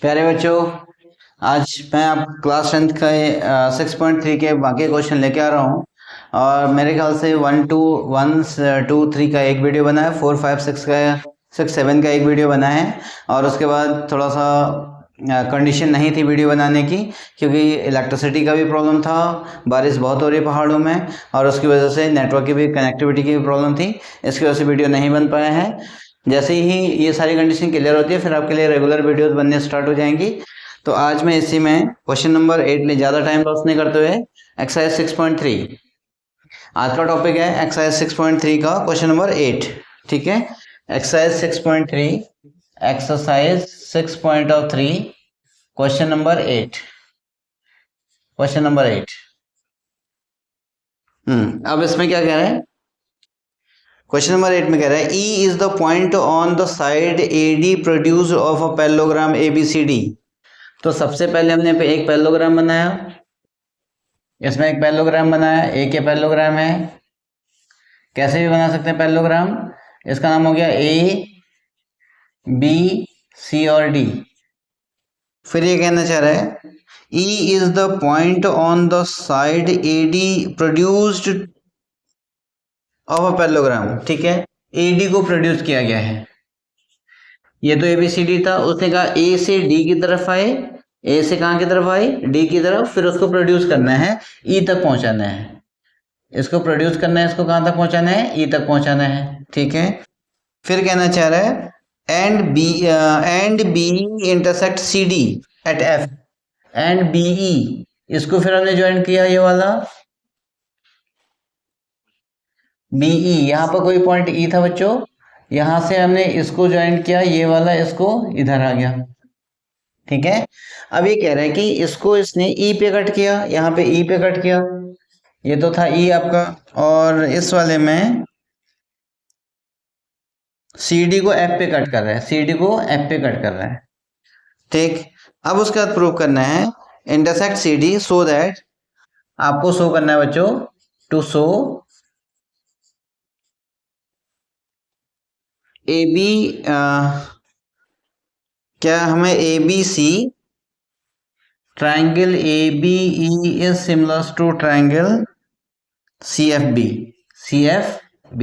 प्यारे बच्चों, आज मैं आप क्लास 10th का 6.3 के बाकी क्वेश्चन लेके आ रहा हूँ। और मेरे ख्याल से 1 2 3 का एक वीडियो बना है, 4 5 6 का 6 7 का एक वीडियो बना है। और उसके बाद थोड़ा सा कंडीशन नहीं थी वीडियो बनाने की, क्योंकि इलेक्ट्रिसिटी का भी प्रॉब्लम था, बारिश बहुत हो रही है पहाड़ों में, और उसकी वजह से नेटवर्क की भी, कनेक्टिविटी की भी प्रॉब्लम थी। इसकी वजह से वीडियो नहीं बन पाया है। जैसे ही ये सारी कंडीशन क्लियर होती है फिर आपके लिए रेगुलर वीडियोस बनने स्टार्ट हो जाएंगी। तो आज मैं इसी में क्वेश्चन नंबर 8 में ज़्यादा टाइम लॉस नहीं करते हुए एक्सरसाइज 6.3, आज का टॉपिक है एक्सरसाइज 6.3 का क्वेश्चन नंबर 8। ठीक है, exercise 6.3, exercise 6.3 question number 8, question number 8। अब इसमें क्या कह रहे हैं? क्वेश्चन नंबर 8 में कह रहा है E is the point on the side AD produce of a parallelogram ABCD। तो सबसे पहले हमने एक पैरेललोग्राम बनाया, इसमें एक पैरेललोग्राम बनाया, एक ये पैरेललोग्राम है। कैसे भी बना सकते हैं पैरेललोग्राम, इसका नाम हो गया A B C और D। फिर ये कहना चाह रहा है E is the point on the side AD produced of a parallelogram. ठीक है, AD को प्रोड्यूस किया गया है। ये तो ABCD था, उसने कहा A से D की तरफ आए, A से कहाँ की तरफ आए, D की तरफ, फिर उसको प्रोड्यूस करना है, E तक पहुंचाना है। इसको प्रोड्यूस करना है, इसको कहाँ तक पहुंचाना है, E तक पहुंचाना है। ठीक है, फिर कहना चाह रहा है and B intersect CD at F and BE। इसको फिर हमने ज्वाइन किया, ये वाला BE, यहाँ पर कोई पॉइंट E था बच्चों, यहां से हमने इसको ज्वाइन किया, ये वाला इसको इधर आ गया। ठीक है, अब ये कह रहा है कि इसको इसने E पे कट किया, यहाँ पे E पे कट किया, ये तो था E आपका, और इस वाले में CD को F पे कट कर रहा है, CD को F पे कट कर रहा है। ठीक, अब उसके बाद प्रूव करना है इंटरसेक्ट CD सो दैट, आपको शो करना है बच्चों, टू शो AB, क्या हमें ABC triangle ABE is similar to triangle CFB, CFB,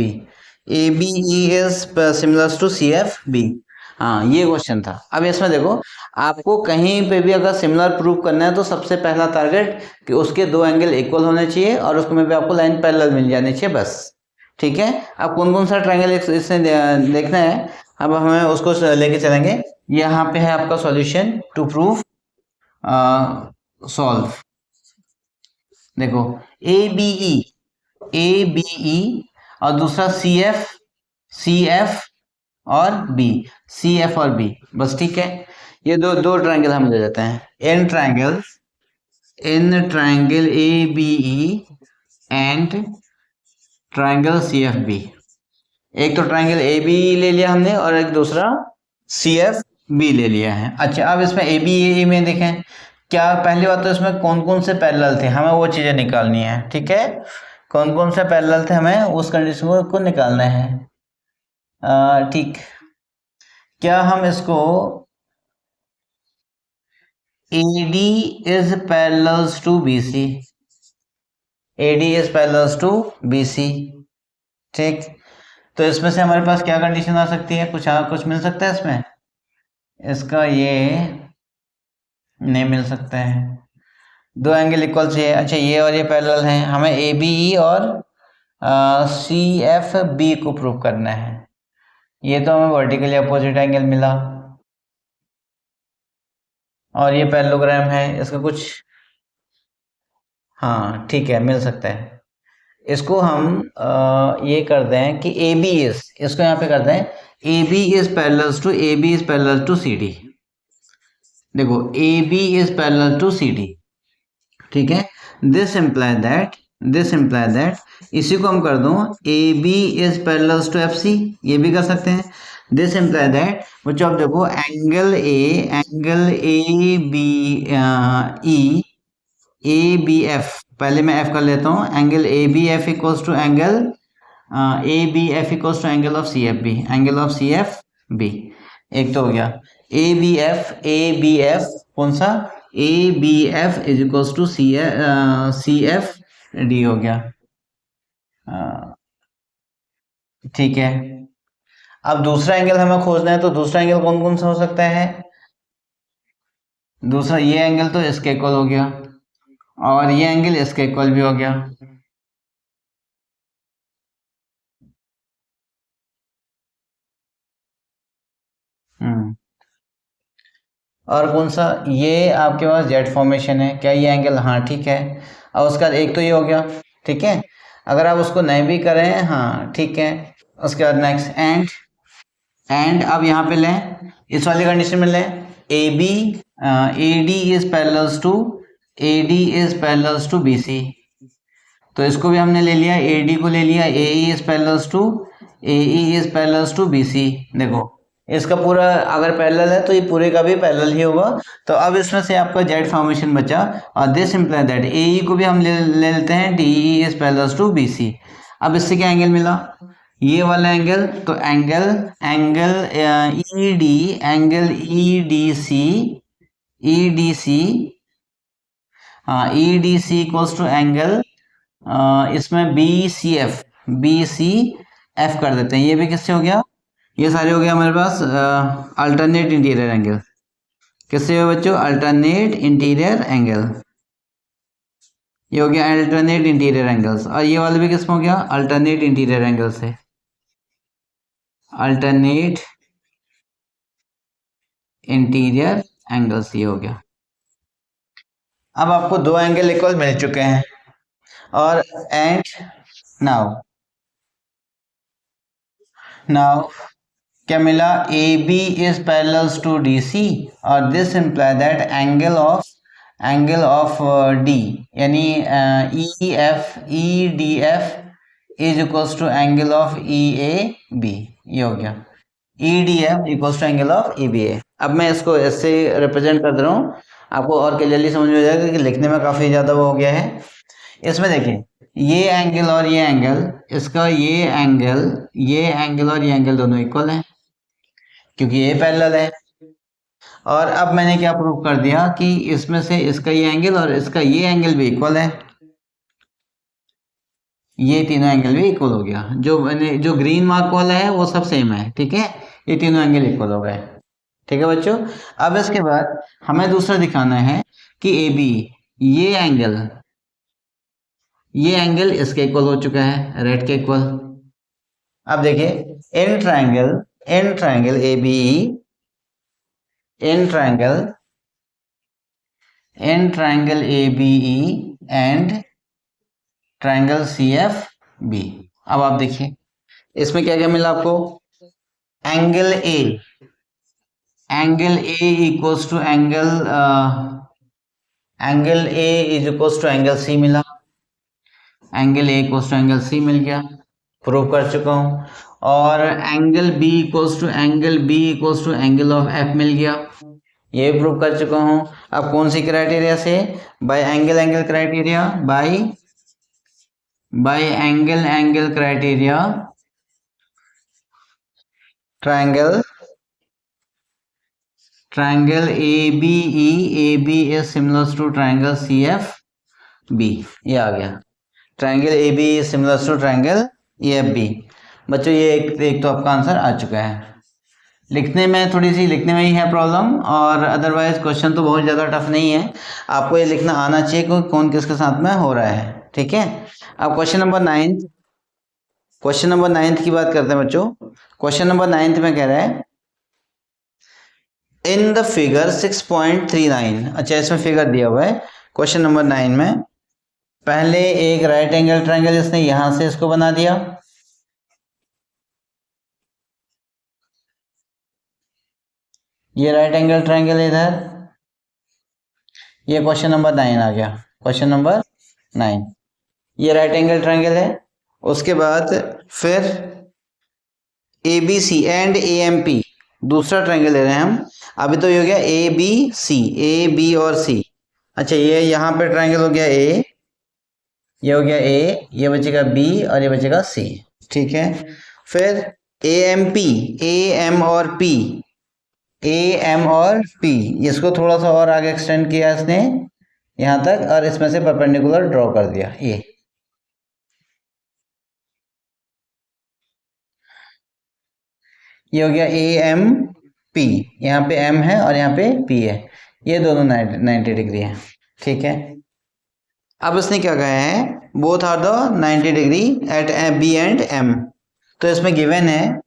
ABE is similar to CFB। हाँ, ये क्वेश्चन था। अब इसमें देखो, आपको कहीं पे भी अगर सिमिलर प्रूव करना है तो सबसे पहला टारगेट कि उसके दो एंगल इक्वल होने चाहिए और उसमें भी आपको लाइन पैरेलल मिल जानी चाहिए, बस। ठीक है, अब कौन कौन सा ट्राइंगल इसने देखना है, अब हमें उसको लेके चलेंगे। यहाँ पे है आपका सॉल्यूशन टू प्रूव सॉल्व। देखो ABE और दूसरा CF और B, CF और B, बस। ठीक है, ये दो ट्राइंगल हम ले लेते हैं। In triangle ABE and triangle CFB। एक तो ट्राइंगल ABE ले लिया हमने और एक दूसरा CFB ले लिया है। अच्छा, अब इसमें ABE में देखें क्या, पहली बात तो इसमें कौन कौन से पैरेलल थे, हमें वो चीजें निकालनी है। ठीक है, कौन कौन से पैरेलल थे, हमें उस कंडीशन को निकालना है। ठीक, क्या हम इसको AD is parallels to BC, AD is parallels to BC। ठीक, तो इसमें से हमारे पास क्या कंडीशन आ सकती है, कुछ मिल सकता है इसमें, इसका ये नहीं मिल सकता है, दो एंगल इक्वल चाहिए। अच्छा, ये और ये पैरेलल हैं, हमें ABE और CFB को प्रूव करना है। ये तो हमें वर्टिकली अपोजिट एंगल मिला, और ये पैरेललोग्राम है, इसका कुछ, हाँ ठीक है, मिल सकता है। इसको हम ये कर दें कि AB इज, इसको यहाँ पे कर दें AB is parallel to CD। देखो AB is parallel to CD। ठीक है, दिस इम्प्लाई दैट इसी को हम कर दूं AB is parallel to FC, ये भी कर सकते हैं। दिस इम्प्लाई दैट बच्चों, आप देखो एंगल ABF, पहले मैं F कर लेता हूँ, angle ABF equals to angle ABF equals to angle of CFB, angle of CFB। एक तो हो गया। ए बी एफ कौन सा, ABF is equals to CFD हो गया। ठीक है, अब दूसरा एंगल हमें खोजना है, तो दूसरा एंगल कौन कौन सा हो सकता है? दूसरा ये एंगल तो इसके इक्वल हो गया, और ये एंगल इसके इक्वल भी हो गया। हम्म, और कौन सा, ये आपके पास जेड फॉर्मेशन है क्या, ये एंगल, हाँ ठीक है। अब उसका एक तो ये हो गया, ठीक है। अगर आप उसको नहीं भी करें, हाँ ठीक है। उसके बाद नेक्स्ट एंड अब यहाँ पे लें, इस वाली कंडीशन में लें, A D is parallels to B C. तो इसको भी हमने ले लिया, ए डी को ले लिया, A E is parallels to B C. देखो इसका पूरा अगर पैरेलल है तो ये पूरे का भी पैरेलल ही होगा। तो अब इसमें से आपका जेड फॉर्मेशन बचा, और this imply that A E को भी हम ले लेते हैं, D E is parallels to B C. अब इससे क्या एंगल मिला, ये वाला एंगल, तो एंगल ई डी सी, हाँ E D C equals to angle, इसमें बी सी एफ कर देते हैं। ये भी किससे हो गया, ये सारे हो गया हमारे पास अल्टरनेट इंटीरियर एंगल। किससे हो बच्चों, अल्टरनेट इंटीरियर एंगल। ये हो गया अल्टरनेट इंटीरियर एंगल्स, और ये वाला भी किसमें हो गया, अल्टरनेट इंटीरियर एंगल से, अल्टरनेट इंटीरियर एंगल्स, ये हो गया। अब आपको दो एंगल इक्वल मिल चुके हैं, और एंड नाउ क्या मिला, A B is parallels to D C, और this imply that angle of D, यानी E D F is equals to angle of E A B. ये हो गया, E D F equals to angle of E B A. अब मैं इसको ऐसे represent कर दे रहा हूँ, आपको और क्लियरली समझ में आ जाएगा कि लिखने में काफ़ी ज़्यादा वो हो गया है। इसमें देखिए, ये एंगल और ये एंगल, इसका ये एंगल और ये एंगल दोनों इक्वल हैं, क्योंकि ये पैरेलल है। और अब मैंने क्या प्रूव कर दिया कि इसमें से इसका ये एंगल और इसका ये एंगल भी इक्वल है, ये तीनों एंगल भी इक्वल हो गया। जो मैंने जो ग्रीन मार्क वाला है वो सब सेम है, ठीक है, ये तीनों एंगल इक्वल हो गए। ठीक है बच्चों, अब इसके बाद हमें दूसरा दिखाना है कि ए बी, ये एंगल इसके इक्वल हो चुका है, रेड के इक्वल। अब देखिए in triangle A B, in triangle A B E and triangle C F B. अब आप देखिए इसमें क्या क्या मिला आपको, angle A equals to angle A is equals to angle C मिला, angle A equals to angle C मिल गया, प्रूव कर चुका हूँ। और angle B equals to angle of F मिल गया, ये प्रूव कर चुका हूँ। अब कौन सी क्राइटेरिया से, by angle criteria, by angle criteria, triangle A B is similar to triangle C F B. ये आ गया, triangle A B is similar to triangle A F B. बच्चों ये एक तो आपका आंसर आ चुका है। लिखने में ही है प्रॉब्लम, और अदरवाइज क्वेश्चन तो बहुत ज़्यादा टफ नहीं है, आपको ये लिखना आना चाहिए कि कौन किसके साथ में हो रहा है। ठीक है, अब क्वेश्चन नंबर नाइन्थ की बात करते हैं बच्चों। क्वेश्चन नंबर 9 में कह रहा है इन द फिगर 6.39। अच्छा, इसमें फिगर दिया हुआ है क्वेश्चन नंबर 9 में। पहले एक राइट एंगल ट्रायंगल इसने यहां से इसको बना दिया, ये राइट एंगल ट्रायंगल इधर, ये क्वेश्चन नंबर 9 आ गया। क्वेश्चन नंबर 9, ये राइट एंगल ट्रायंगल है। उसके बाद फिर A B C and A M P, दूसरा ट्रायंगल ले रहे हैं हम। अभी तो ये हो गया ए बी और सी। अच्छा, ये यहाँ पे ट्रायंगल हो गया ए, ये हो गया ए, ये बचेगा बी और ये बचेगा सी। ठीक है, फिर ए एम और पी, ए एम और पी, इसको थोड़ा सा और आगे एक्सटेंड किया इसने यहाँ तक, और इसमें से परपेंडिकुलर ड्रॉ कर दिया। ये हो गया ए एम पी, यहाँ पे एम है और यहाँ पे पी है, ये दोनों 90 डिग्री है। ठीक है, अब इसने क्या कहा है, both are the 90 degree at B and M. तो इसमें गिवन है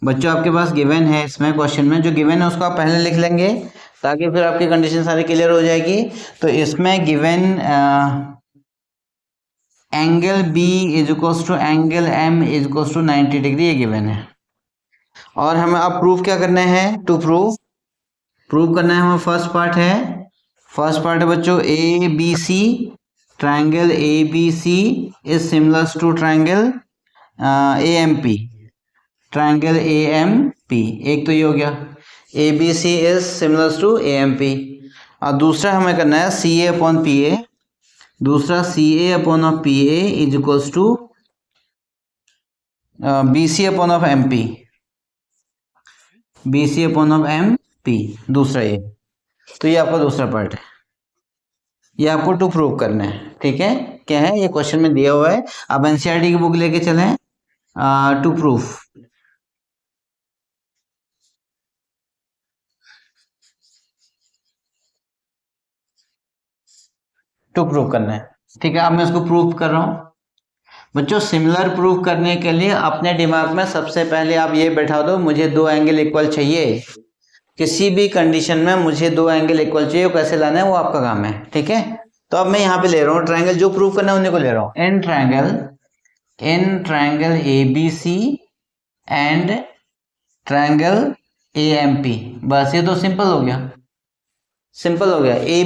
बच्चों, आपके पास गिवन है इसमें क्वेश्चन में, जो गिवन है उसको आप पहले लिख लेंगे ताकि फिर आपकी कंडीशन सारी क्लियर हो जाएगी। तो इसमें given angle B is equals to angle M is equals to 90 degree, ये गिवन है। और हमें अब प्रूफ क्या करना है, टू प्रूव करना है हमें, फर्स्ट पार्ट है बच्चों, A B C, triangle A B C is similar to triangle A M P, triangle A M P. एक तो ये हो गया, A B C is similar to A M P. और दूसरा हमें करना है सी ए अपॉन पी ए, दूसरा C A upon of P A is equals to B C upon of M P, B C upon of M P, दूसरा ये। तो ये आपका दूसरा पार्ट है, ये आपको टू प्रूव करना है। ठीक है, क्या है ये क्वेश्चन में दिया हुआ है, आप एनसीईआरटी की बुक लेके चलें, टू प्रूफ, टू प्रूव करना है। ठीक है, अब मैं इसको प्रूव कर रहा हूं बच्चों। सिमिलर प्रूव करने के लिए अपने दिमाग में सबसे पहले आप ये बैठा दो, मुझे दो एंगल इक्वल चाहिए, किसी भी कंडीशन में मुझे दो एंगल इक्वल चाहिए, कैसे लाना है वो आपका काम है। ठीक है, तो अब मैं यहाँ पे ले रहा हूँ ट्राइंगल, जो प्रूव करना है उन्हीं को ले रहा हूँ। In triangle A B C and triangle A M P, बस ये तो सिंपल हो गया, ए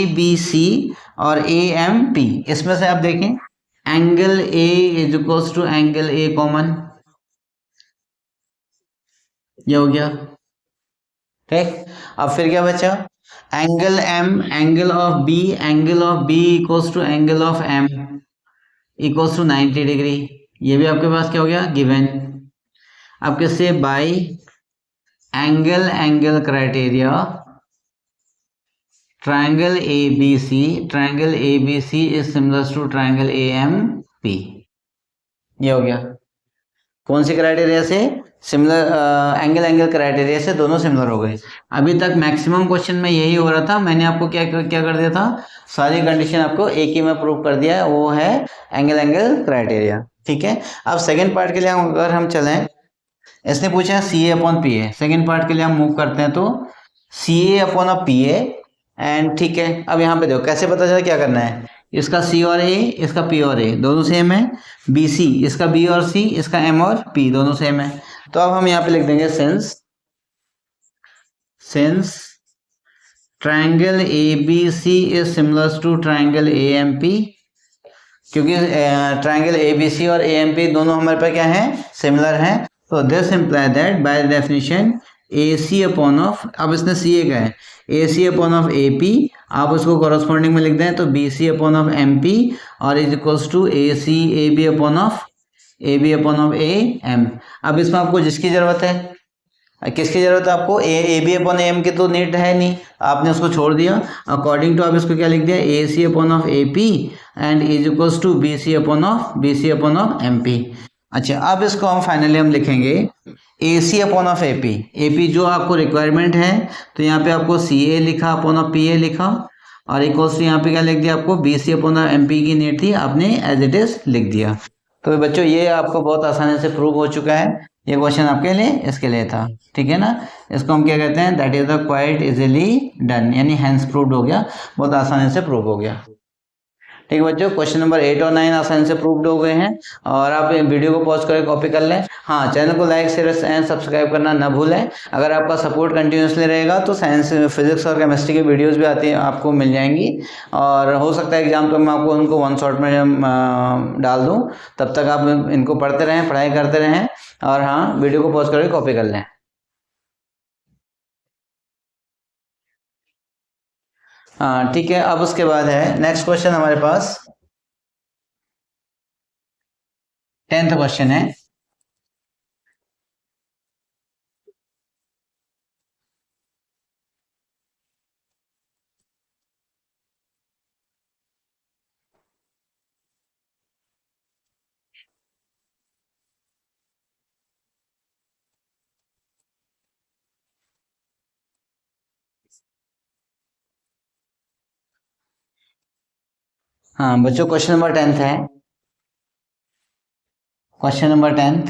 बी सी और ए एम पी। इसमें से आप देखें angle A is equals to angle A common, ये हो गया। ठीक, अब फिर क्या बचा, angle M, angle of B equals to angle of M equals to 90 degree, ये भी आपके पास क्या हो गया, गिवन। अब किससे, by angle criteria triangle A B C is similar to triangle A M P, ये हो गया। कौन से क्राइटेरिया से, सिमिलर एंगल क्राइटेरिया से दोनों सिमिलर हो गए। अभी तक मैक्सिमम क्वेश्चन में यही हो रहा था, मैंने आपको क्या क्या कर दिया था, सारी कंडीशन आपको एक ही में प्रूव कर दिया, वो है एंगल क्राइटेरिया। ठीक है, अब सेकंड पार्ट के लिए अगर हम चलें, इसने पूछा C A upon P A, second part के लिए हम मूव करते हैं, तो C A upon of P A and, ठीक है, अब यहाँ पे देखो कैसे पता चला, क्या करना है, इसका सी और ए, इसका पी और ए दोनों सेम है, बी सी, इसका बी और सी, इसका एम और पी दोनों सेम है। तो अब हम यहाँ पे लिख देंगे since triangle A B C is similar to triangle A M P, क्योंकि ट्राइंगल ए बी सी और ए एम पी दोनों हमारे पास क्या है, सिमिलर हैं। तो this imply that by definition A C upon of, अब इसने सी ए का है, A C upon of A P, आप उसको कॉरस्पॉन्डिंग में लिख दें तो B C upon of M P और is equals to A C A B upon of A M. अब इसमें आपको जिसकी ज़रूरत है, किसकी ज़रूरत है आपको, ए बी अपॉन एम की तो नीड है नहीं, आपने उसको छोड़ दिया। अकॉर्डिंग टू आप इसको क्या लिख दिया, A C upon of A P and is equals to B C upon of M P. अच्छा, अब इसको हम फाइनली हम लिखेंगे A C upon of A P जो आपको रिक्वायरमेंट है, तो यहाँ पे आपको सी ए लिखा अपॉन ऑफ पी ए लिखा, और इक्वल्स टू यहाँ पे क्या लिख दिया, आपको B C upon of M P की नीड थी, आपने एज इट इज लिख दिया। तो बच्चों ये आपको बहुत आसानी से प्रूव हो चुका है, ये क्वेश्चन आपके लिए इसके लिए था। ठीक है ना, इसको हम क्या कहते हैं, that is the quite easily done, यानी हैंस प्रूव्ड हो गया, बहुत आसानी से प्रूव हो गया। ठीक है बच्चों, क्वेश्चन नंबर 8 और 9 आसानी से प्रूव्ड हो गए हैं, और आप वीडियो को पॉज करके कॉपी कर लें। हाँ, चैनल को लाइक शेयर एंड सब्सक्राइब करना ना भूलें। अगर आपका सपोर्ट कंटिन्यूसली रहेगा तो साइंस, फिजिक्स और केमिस्ट्री की वीडियोस भी आती हैं, आपको मिल जाएंगी, और हो सकता है एग्जाम तो मैं आपको उनको वन शॉट में डाल दूँ। तब तक आप इनको पढ़ते रहें, पढ़ाई करते रहें, और हाँ, वीडियो को पॉज करके कॉपी कर लें। हाँ ठीक है, अब उसके बाद है नेक्स्ट क्वेश्चन हमारे पास, 10th क्वेश्चन है। हाँ बच्चों, क्वेश्चन नंबर 10 है। Question number 10।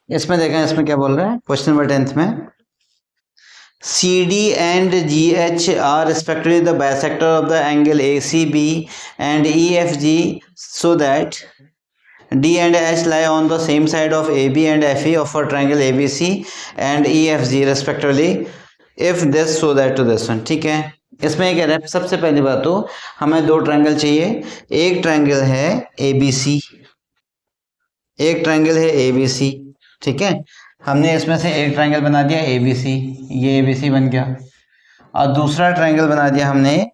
इसमें देखें, इसमें क्या बोल रहा है क्वेश्चन नंबर 10 में। CD and GH are respectively the bisector of the angle ACB and EFG, so that D and H lie on the same side of AB and FE of a triangle ABC and EFG respectively, if this so that to this one। ठीक है, इसमें ये कह रहा है, सबसे पहली बात तो हमें दो ट्रायंगल चाहिए। एक ट्रायंगल है ABC, एक ट्रायंगल है ABC। ठीक है, हमने इसमें से एक ट्रायंगल बना दिया ABC, ये ABC बन गया, और दूसरा ट्रायंगल बना दिया हमने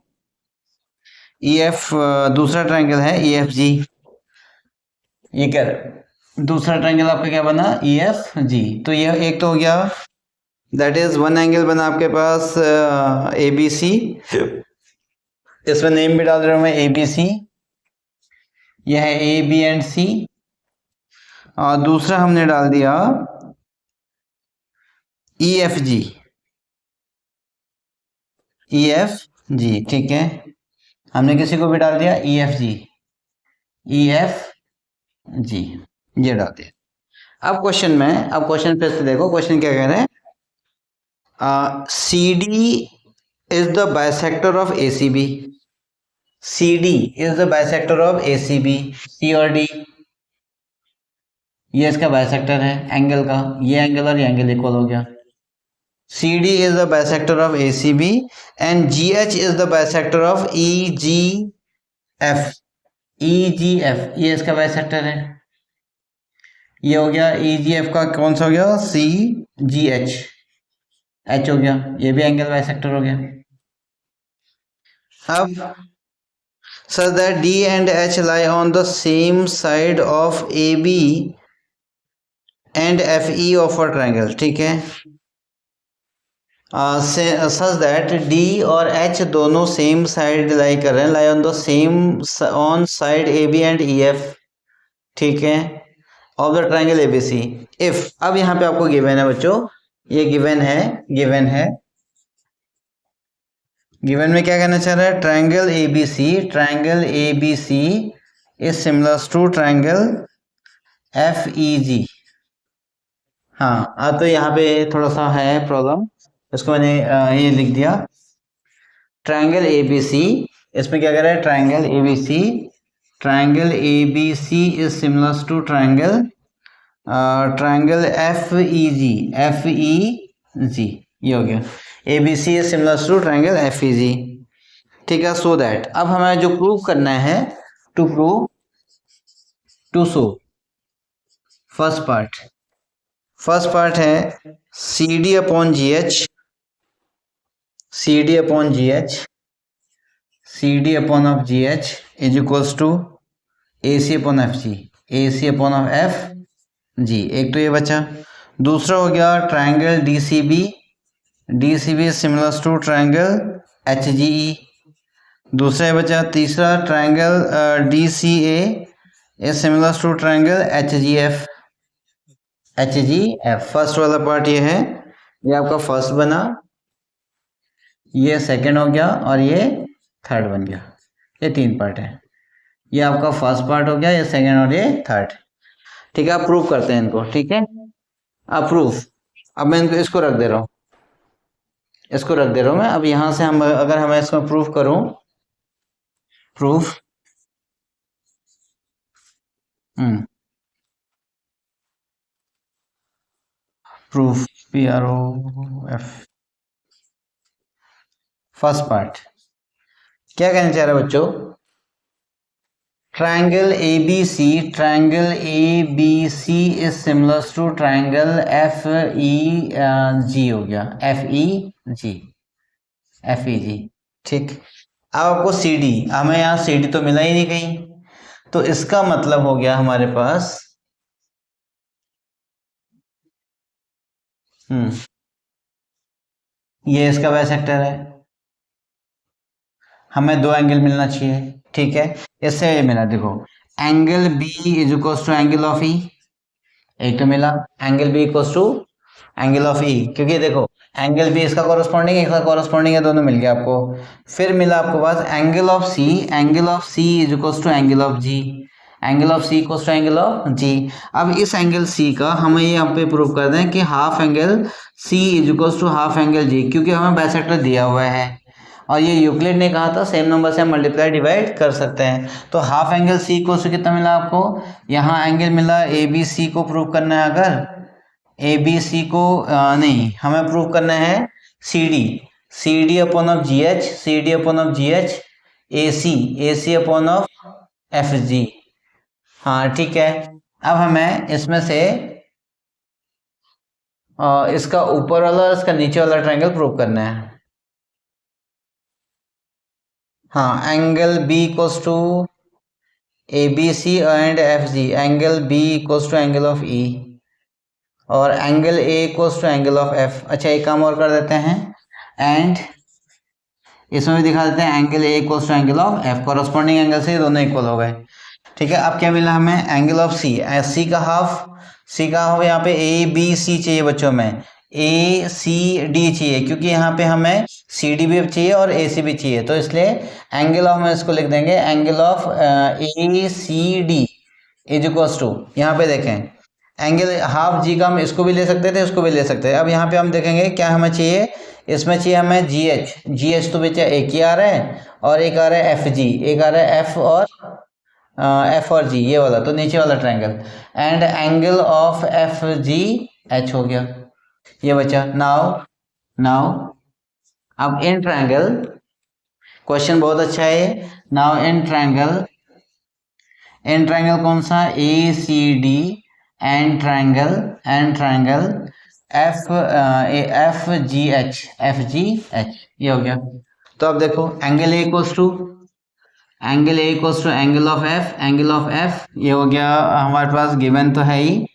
EF, दूसरा ट्रायंगल है EFG। ये क्या, दूसरा ट्रायंगल आपका क्या बना EFG। तो ये एक तो हो गया, दैट इज वन एंगल बना आपके पास ABC। इसमें नेम भी डाल रहा हूं मैं ABC, यह है A B एंड C, और दूसरा हमने डाल दिया EFG। ठीक है, हमने किसी को भी डाल दिया EFG, ये डाल दिया। अब क्वेश्चन फिर से देखो, क्वेश्चन क्या कह रहे हैं। CD is the bisector of ACB। CD is the bisector of ACB। C और D ये इसका बाइसेक्टर है एंगल का, ये एंगल और ये एंगल इक्वल हो गया। CD is the bisector of ACB and GH is the bisector of EGF। ये इसका बाइसेक्टर है, ये हो गया EGF का कौन सा हो गया CGH, H हो गया, ये भी एंगल बाइसेक्टर हो गया। अब such that D and H lie on the same side of AB and FE of a triangle। ठीक है, such that D और H दोनों सेम साइड लाई कर रहे हैं, lie on the same on side AB and EF। ठीक है, of the triangle ABC if. अब यहाँ पे आपको गिवन है बच्चों, ये गिवन है गिवन में क्या कहना चाह रहा है, triangle ABC is similar to triangle FEG। हाँ, तो यहाँ पे थोड़ा सा है प्रॉब्लम, इसको मैंने ये लिख दिया ट्राइंगल ABC। इसमें क्या कह रहा है, triangle ABC is similar to triangle FEG, ये हो गया ABC is similar to triangle FEG। ठीक है, सो दैट अब हमें जो प्रूव करना है, टू शो फर्स्ट पार्ट है CD upon GH, CD upon of GH is equals to AC upon FG, AC upon of FG। एक तो ये बचा, दूसरा हो गया triangle DCB is similar to triangle HGE। दूसरा बचा, तीसरा triangle DCA is similar to triangle HGF। First वाला पार्ट ये है, ये आपका फर्स्ट बना, ये सेकंड हो गया और ये थर्ड बन गया। ये तीन पार्ट है, ये आपका फर्स्ट पार्ट हो गया, ये सेकंड और ये थर्ड। ठीक है, आप प्रूव करते हैं इनको। ठीक है, अब प्रूफ, अब मैं इनको इसको रख दे रहा हूँ, मैं। अब यहां से हम अगर हमें इसको प्रूफ करूं, प्रूफ PROF। फर्स्ट पार्ट क्या कहना चाह रहा है बच्चों, triangle ABC is similar to triangle FEG हो गया, FEG। ठीक, अब आपको CD, हमें यहाँ CD तो मिला ही नहीं कहीं, तो इसका मतलब हो गया हमारे पास ये इसका बाइसेक्टर है, हमें दो एंगल मिलना चाहिए। ठीक है, इससे मिला, देखो angle B is equal to angle of E, एक तो मिला, angle B equal to angle of E, क्योंकि देखो एंगल भी इसका कॉरस्पॉन्डिंग है, इसका कॉरस्पॉन्डिंग है, दोनों मिल गया आपको। फिर मिला आपको पास angle of C, angle of C is equal to angle of G, angle of C equal to angle of G. अब इस एंगल सी का हमें ये यहाँ पे प्रूव कर दें कि half angle C is equal to half angle G, क्योंकि हमें बाइसेक्टर दिया हुआ है और ये यूक्लिड ने कहा था सेम नंबर से हम मल्टीप्लाई डिवाइड कर सकते हैं। तो half angle C equal to कितना मिला आपको, यहाँ एंगल मिला ए बी सी को प्रूव करना है, अगर ए बी सी को नहीं, हमें प्रूव करना है C D, C D upon of G H, C D upon of G H, A C upon of F G. हाँ ठीक है, अब हमें इसमें से इसका ऊपर वाला और इसका नीचे वाला ट्रायंगल प्रूव करना है। हाँ, angle B equals to A B C and F G, angle B equals to angle of E और angle A equals to angle of F. अच्छा एक काम और कर देते हैं, एंड इसमें भी दिखा देते हैं angle A equals to angle of F, corresponding angle से दोनों इक्वल हो गए। ठीक है, अब क्या मिला हमें, एंगल ऑफ सी, सी का हाफ, सी का हाफ यहाँ पे ए बी सी चाहिए बच्चों में, ए सी डी चाहिए, क्योंकि यहाँ पे हमें सी डी भी चाहिए और ए सी भी चाहिए, तो इसलिए एंगल ऑफ में इसको लिख देंगे angle of A C D is equals to, यहाँ पे देखें एंगल हाफ जी का हम इसको भी ले सकते थे, इसको भी ले सकते थे। अब यहाँ पे हम देखेंगे क्या हमें चाहिए, इसमें चाहिए हमें जी एच, जी एच तो बेचा एक ही आ रहा है और एक आ रहा है एफ जी, एक आ रहा है एफ और एफ और जी, ये वाला तो नीचे वाला triangle, and angle of F G H हो गया, ये बचा। नाउ नाउ अब इन ट्रायंगल, क्वेश्चन बहुत अच्छा है। Now in triangle, in triangle कौन सा, A C D and triangle F G H, F G H, ये हो गया। तो अब देखो angle A equals to angle A equals to angle of F, angle of F ये हो गया हमारे पास, गिवन तो है ही,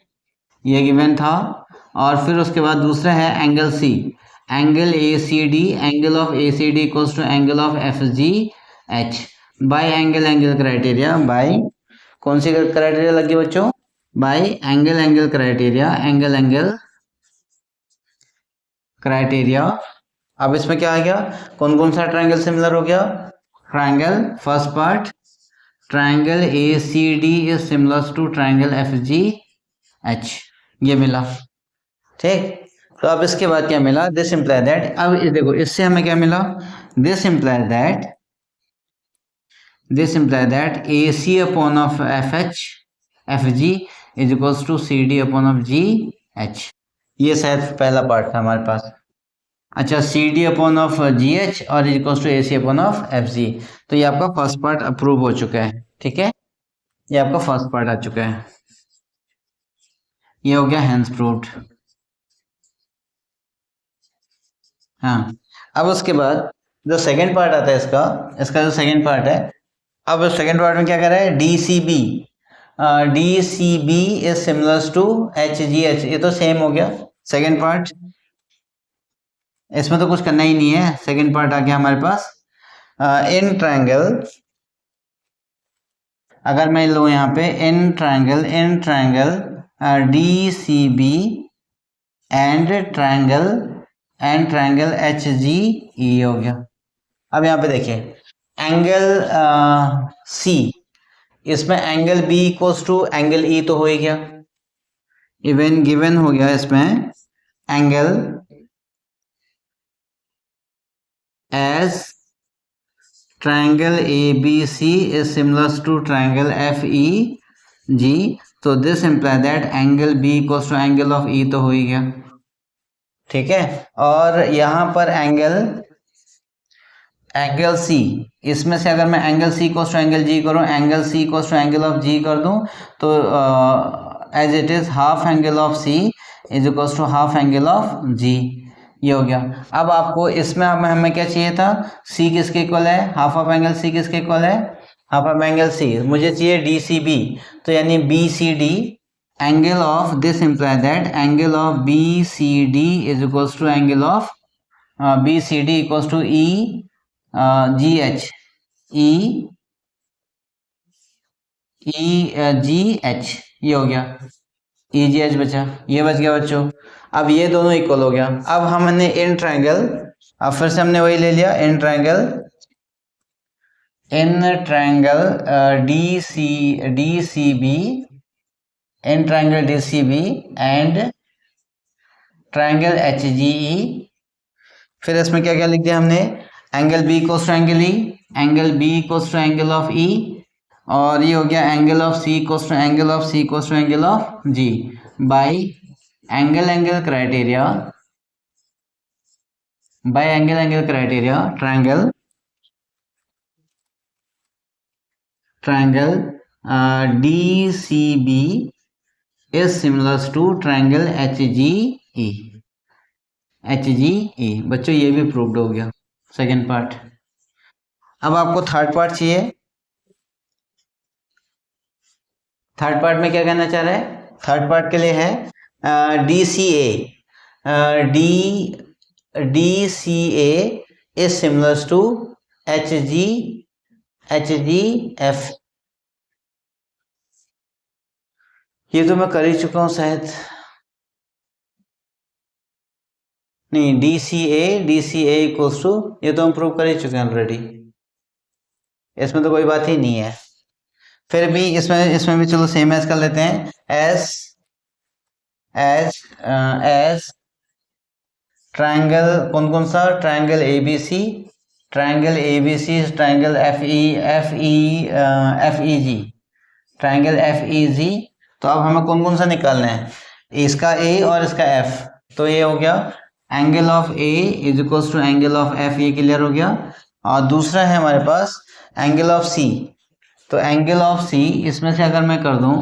ये गिवन था। और फिर उसके बाद दूसरा है angle C, angle A C D, angle of A C D equals to angle of F G H by angle criteria, by कौन सी क्राइटेरिया लगी बच्चों, by angle criteria, angle criteria. अब इसमें क्या आ गया, कौन कौन सा ट्रायंगल सिमिलर हो गया, triangle first part, triangle A C D is similar to triangle F G H, ये मिला। ठीक, तो अब इसके बाद क्या मिला, दिस इम्प्लाई दैट, अब देखो इससे हमें क्या मिला, this imply that A C upon of F H F G is equals to C D upon of G H, ये शायद पहला पार्ट था हमारे पास। अच्छा, C D upon of G H और is equals to A C upon of F G, तो ये आपका फर्स्ट पार्ट अप्रूव हो चुका है। ठीक है, ये आपका फर्स्ट पार्ट आ चुका है, ये हो गया हैंस प्रूव्ड। हाँ, अब उसके बाद जो सेकंड पार्ट आता है इसका, इसका जो सेकंड पार्ट है, अब सेकंड पार्ट में क्या कर रहा है, D C B, D C B is similar to H G H, ये तो सेम हो गया सेकंड पार्ट, इसमें तो कुछ करना ही नहीं है, सेकंड पार्ट आ गया हमारे पास। इन ट्रायंगल, अगर मैं लूँ यहाँ पे in triangle D C B and triangle H G E हो गया। अब यहाँ पे देखिए एंगल सी, इसमें angle B equals to angle E तो हो ही गया, इवन गिवन हो गया इसमें angle as triangle A B C is similar to triangle F E G, तो this imply that angle B equals to angle of E तो हो ही गया। ठीक है, और यहाँ पर एंगल सी, इसमें से अगर मैं angle C equals to angle G करूँ, angle C equals to angle of G कर दूँ, तो as it is half angle of C is equals to half angle of G, ये हो गया। अब आपको इसमें हमें क्या चाहिए था, सी किसके इक्वल है, हाफ ऑफ एंगल सी किसके इक्वल है, हाफ ऑफ एंगल सी, मुझे चाहिए डी सी बी, तो यानी B C D, angle of this imply that angle of B C D is equals to angle of B C D equals to E G H, E G H, ये हो गया। EGH बचा, ये बच गया बच्चों। अब ये दोनों इक्वल हो गया। अब हमने इन ट्रायंगल, अब फिर से हमने वही ले लिया in triangle DCB, in triangle DCB and triangle HGE। फिर इसमें क्या क्या लिख दिया हमने, angle B equals to angle E, angle B equals to angle of E, और ये हो गया angle of C equals to angle of C equals to angle of G by angle criteria, triangle DCB is similar to triangle HGE। बच्चों ये भी proved हो गया second part. अब आपको थर्ड पार्ट चाहिए। थर्ड पार्ट में क्या कहना चाह रहे हैं, थर्ड पार्ट के लिए है DCA is similar to HGF। ये तो मैं कर ही चुका हूं शायद, नहीं DCA इक्वल्स टू, ये तो हम प्रूव कर ही चुके हैं ऑलरेडी, इसमें तो कोई बात ही नहीं है। फिर भी इसमें भी चलो सेम एज कर लेते हैं, एज ट्रायंगल कौन सा, triangle ABC, triangle FEG, triangle FEG। तो अब हमें कौन सा निकालना है, इसका A और इसका F। तो ये हो गया angle of A is equals to angle of F, ये क्लियर हो गया। और दूसरा है हमारे पास एंगल ऑफ C। तो एंगल ऑफ C इसमें से अगर मैं कर दूं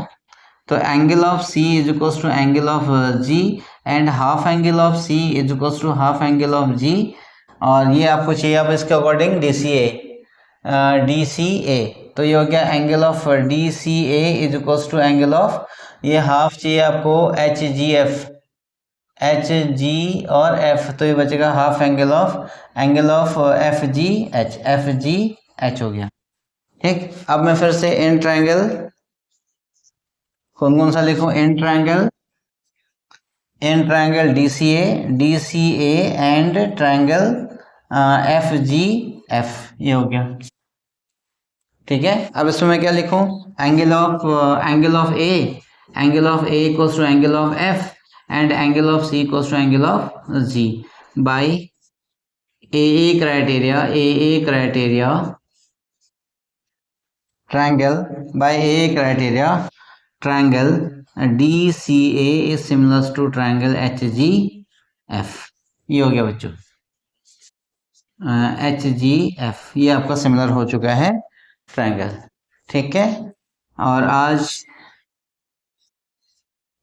तो angle of C is equals to angle of G and half angle of C is equals to half angle of G। और ये आपको चाहिए अब इसके अकॉर्डिंग DCA। तो ये हो गया angle of DCA is equals to angle of, ये हाफ चाहिए आपको HG और F, तो ये बचेगा हाफ एंगल ऑफ FGH हो गया। ठीक, अब मैं फिर से इन ट्रायंगल कौन सा लिखूं, in triangle DCA and triangle FGF, ये हो गया। ठीक है, अब इसमें मैं क्या लिखूं, angle of A equals to angle of F and angle of C equals to angle of G by AA criteria triangle DCA is similar to triangle HGF। ये हो गया बच्चों HGF, ये आपका सिमिलर हो चुका है ट्रायंगल। ठीक है, और आज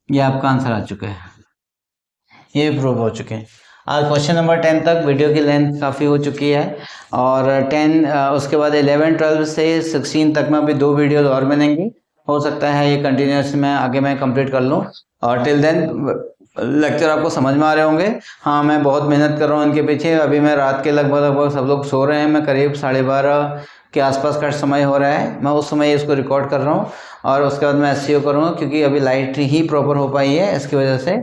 ये आपका आंसर आ चुका है, ये प्रूव हो चुके हैं। आज क्वेश्चन नंबर 10 तक वीडियो की लेंथ काफ़ी हो चुकी है, और 10 उसके बाद 11, 12 से 16 तक में अभी 2 वीडियोज और बनेंगी। हो सकता है ये कंटिन्यूस में आगे मैं कंप्लीट कर लूँ, और टिल देन लेक्चर आपको समझ में आ रहे होंगे। हाँ, मैं बहुत मेहनत कर रहा हूँ इनके पीछे। अभी मैं रात के लगभग सब लोग सो रहे हैं, मैं करीब 12:30 के आसपास का समय हो रहा है। मैं उस समय इसको रिकॉर्ड कर रहा हूँ, और उसके बाद मैं SEO करूँगा, क्योंकि अभी लाइट ही प्रॉपर हो पाई है इसकी वजह से।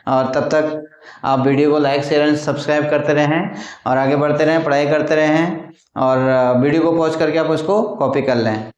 और तब तक आप वीडियो को लाइक, शेयर एंड सब्सक्राइब करते रहें, और आगे बढ़ते रहें, पढ़ाई करते रहें, और वीडियो को पॉज करके आप उसको कॉपी कर लें।